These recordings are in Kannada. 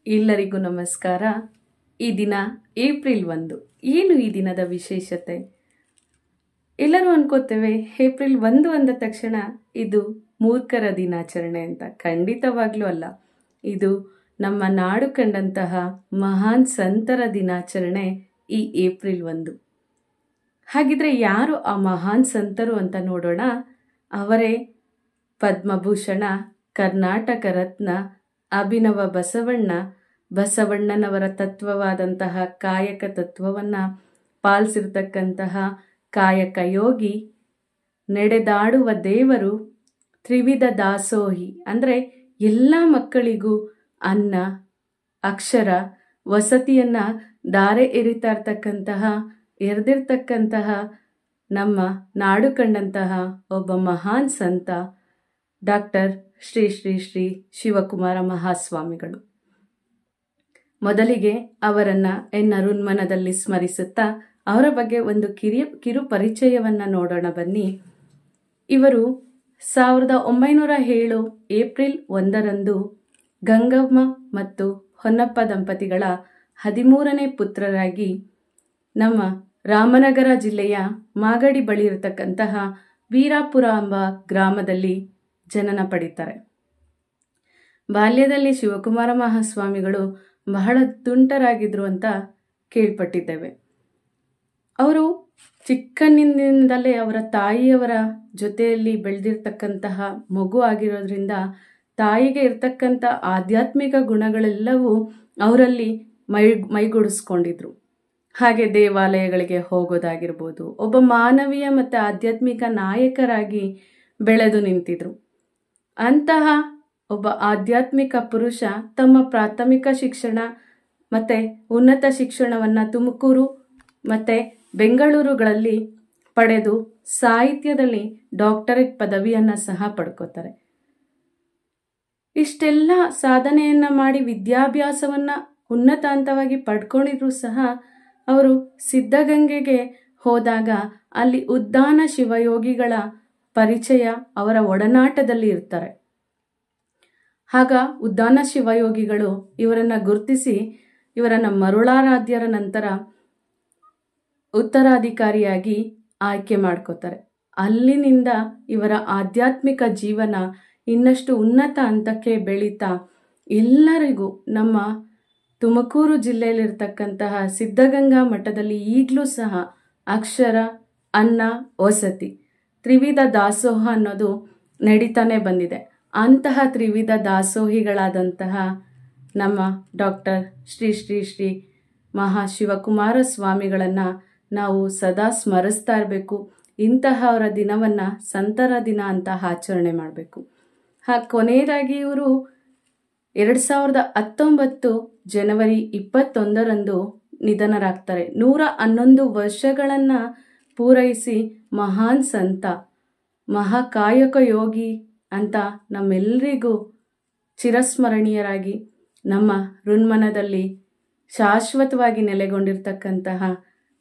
ಎಲ್ಲರಿಗೂ ನಮಸ್ಕಾರ. ಈ ದಿನ ಏಪ್ರಿಲ್ 1. ಏನು ಈ ದಿನದ ವಿಶೇಷತೆ? ಎಲ್ಲರೂ ಅನ್ಕೋತೇವೆ ಏಪ್ರಿಲ್ 1 ಅಂದ ತಕ್ಷಣ ಇದು ಮೂರ್ಖರ ದಿನಾಚರಣೆ ಅಂತ. ಖಂಡಿತವಾಗ್ಲೂ ಅಲ್ಲ. ಇದು ನಮ್ಮ ನಾಡು ಕಂಡಂತಹ ಮಹಾನ್ ಸಂತರ ದಿನಾಚರಣೆ ಈ ಏಪ್ರಿಲ್ 1. ಹಾಗಿದ್ರೆ ಯಾರು ಆ ಮಹಾನ್ ಸಂತರು ಅಂತ ನೋಡೋಣ. ಅವರೇ ಪದ್ಮಭೂಷಣ, ಕರ್ನಾಟಕ ರತ್ನ, ಅಭಿನವ ಬಸವಣ್ಣನವರ ತತ್ವವಾದಂತಹ ಕಾಯಕ ತತ್ವವನ್ನ ಪಾಲಿಸಿರ್ತಕ್ಕಂತಹ ಕಾಯಕ ಯೋಗಿ, ನಡೆದಾಡುವ ದೇವರು, ತ್ರಿವಿಧ ದಾಸೋಹಿ ಅಂದ್ರೆ ಎಲ್ಲ ಮಕ್ಕಳಿಗೂ ಅನ್ನ, ಅಕ್ಷರ, ವಸತಿಯನ್ನ ದಾರೆ ಎರೆದಿರ್ತಕ್ಕಂತಹ ನಮ್ಮ ನಾಡು ಕಂಡಂತಹ ಒಬ್ಬ ಮಹಾನ್ ಸಂತ ಡಾಕ್ಟರ್ ಶ್ರೀ ಶ್ರೀ ಶ್ರೀ ಶಿವಕುಮಾರ ಮಹಾಸ್ವಾಮಿಗಳು. ಮೊದಲಿಗೆ ಅವರನ್ನ ಋನ್ಮನದಲ್ಲಿ ಸ್ಮರಿಸುತ್ತಾ ಅವರ ಬಗ್ಗೆ ಒಂದು ಕಿರು ಪರಿಚಯವನ್ನ ನೋಡೋಣ ಬನ್ನಿ. ಇವರು 1907 ಏಪ್ರಿಲ್ 1ರಂದು ಗಂಗಮ್ಮ ಮತ್ತು ಹೊನ್ನಪ್ಪ ದಂಪತಿಗಳ 13ನೇ ಪುತ್ರರಾಗಿ ನಮ್ಮ ರಾಮನಗರ ಜಿಲ್ಲೆಯ ಮಾಗಡಿ ಬಳಿ ಇರತಕ್ಕಂತಹ ವೀರಾಪುರ ಎಂಬ ಗ್ರಾಮದಲ್ಲಿ ಜನನ ಪಡಿತಾರೆ. ಬಾಲ್ಯದಲ್ಲಿ ಶಿವಕುಮಾರ ಮಹಾಸ್ವಾಮಿಗಳು ಬಹಳ ತುಂಟರಾಗಿದ್ರು ಅಂತ ಕೇಳ್ಪಟ್ಟಿದ್ದೇವೆ. ಅವರು ಚಿಕ್ಕಂದಿನಿಂದಲೇ ಅವರ ತಾಯಿಯವರ ಜೊತೆಯಲ್ಲಿ ಬೆಳೆದಿರ್ತಕ್ಕಂತಹ ಮಗು ಆಗಿರೋದ್ರಿಂದ ತಾಯಿಗೆ ಇರ್ತಕ್ಕಂಥ ಆಧ್ಯಾತ್ಮಿಕ ಗುಣಗಳೆಲ್ಲವೂ ಅವರಲ್ಲಿ ಮೈಗೂಡಿಸ್ಕೊಂಡಿದ್ರು. ಹಾಗೆ ದೇವಾಲಯಗಳಿಗೆ ಹೋಗೋದಾಗಿರ್ಬೋದು, ಒಬ್ಬ ಮಾನವೀಯ ಮತ್ತು ಆಧ್ಯಾತ್ಮಿಕ ನಾಯಕರಾಗಿ ಬೆಳೆದು ನಿಂತಿದ್ರು. ಅಂತಹ ಒಬ್ಬ ಆಧ್ಯಾತ್ಮಿಕ ಪುರುಷ ತಮ್ಮ ಪ್ರಾಥಮಿಕ ಶಿಕ್ಷಣ ಮತ್ತೆ ಉನ್ನತ ಶಿಕ್ಷಣವನ್ನ ತುಮಕೂರು ಮತ್ತೆ ಬೆಂಗಳೂರುಗಳಲ್ಲಿ ಪಡೆದು ಸಾಹಿತ್ಯದಲ್ಲಿ ಡಾಕ್ಟರೇಟ್ ಪದವಿಯನ್ನ ಸಹ ಪಡ್ಕೋತಾರೆ. ಇಷ್ಟೆಲ್ಲ ಸಾಧನೆಯನ್ನ ಮಾಡಿ ವಿದ್ಯಾಭ್ಯಾಸವನ್ನ ಉನ್ನತ ಹಂತವಾಗಿ ಪಡ್ಕೊಂಡಿದ್ರು ಸಹ ಅವರು ಸಿದ್ಧಗಂಗೆಗೆ ಹೋದಾಗ ಅಲ್ಲಿ ಉದ್ದಾನ ಶಿವಯೋಗಿಗಳ ಪರಿಚಯ, ಅವರ ಒಡನಾಟದಲ್ಲಿ ಇರ್ತಾರೆ. ಆಗ ಉದ್ದಾನ ಶಿವಯೋಗಿಗಳು ಇವರನ್ನ ಗುರುತಿಸಿ ಇವರನ್ನ ಮರುಳಾರಾಧ್ಯರ ನಂತರ ಉತ್ತರಾಧಿಕಾರಿಯಾಗಿ ಆಯ್ಕೆ ಮಾಡ್ಕೋತಾರೆ. ಅಲ್ಲಿನಿಂದ ಇವರ ಆಧ್ಯಾತ್ಮಿಕ ಜೀವನ ಇನ್ನಷ್ಟು ಉನ್ನತ ಹಂತಕ್ಕೆ ಬೆಳೀತಾ ಎಲ್ಲರಿಗೂ ನಮ್ಮ ತುಮಕೂರು ಜಿಲ್ಲೆಯಲ್ಲಿರ್ತಕ್ಕಂತಹ ಸಿದ್ಧಗಂಗಾ ಮಠದಲ್ಲಿ ಈಗಲೂ ಸಹ ಅಕ್ಷರ, ಅನ್ನ, ವಸತಿ, ತ್ರಿವಿಧ ದಾಸೋಹ ಅನ್ನೋದು ನಡೀತಾನೆ ಬಂದಿದೆ. ಅಂತಹ ತ್ರಿವಿಧ ದಾಸೋಹಿಗಳಾದಂತಹ ನಮ್ಮ ಡಾಕ್ಟರ್ ಶ್ರೀ ಶ್ರೀ ಶ್ರೀ ಶಿವಕುಮಾರ ಸ್ವಾಮಿಗಳನ್ನ ನಾವು ಸದಾ ಸ್ಮರಿಸ್ತಾ ಇರಬೇಕು. ಇಂತಹವರ ದಿನವನ್ನ ಸಂತರ ದಿನ ಅಂತ ಆಚರಣೆ ಮಾಡಬೇಕು. ಕೊನೆಯದಾಗಿ ಇವರು 2019 ಜನವರಿ 21ರಂದು ನಿಧನರಾಗ್ತಾರೆ. 111 ವರ್ಷಗಳನ್ನ ಪೂರೈಸಿ ಮಹಾನ್ ಸಂತ, ಮಹಾಕಾಯಕ ಯೋಗಿ ಅಂತ ನಮ್ಮೆಲ್ಲರಿಗೂ ಚಿರಸ್ಮರಣೀಯರಾಗಿ ನಮ್ಮ ಋನ್ಮನದಲ್ಲಿ ಶಾಶ್ವತವಾಗಿ ನೆಲೆಗೊಂಡಿರ್ತಕ್ಕಂತಹ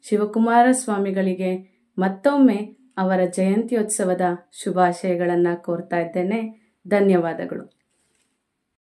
ಶಿವಕುಮಾರ ಸ್ವಾಮಿಗಳಿಗೆ ಮತ್ತೊಮ್ಮೆ ಅವರ ಜಯಂತ್ಯೋತ್ಸವದ ಶುಭಾಶಯಗಳನ್ನು ಕೋರ್ತಾ ಇದ್ದೇನೆ. ಧನ್ಯವಾದಗಳು.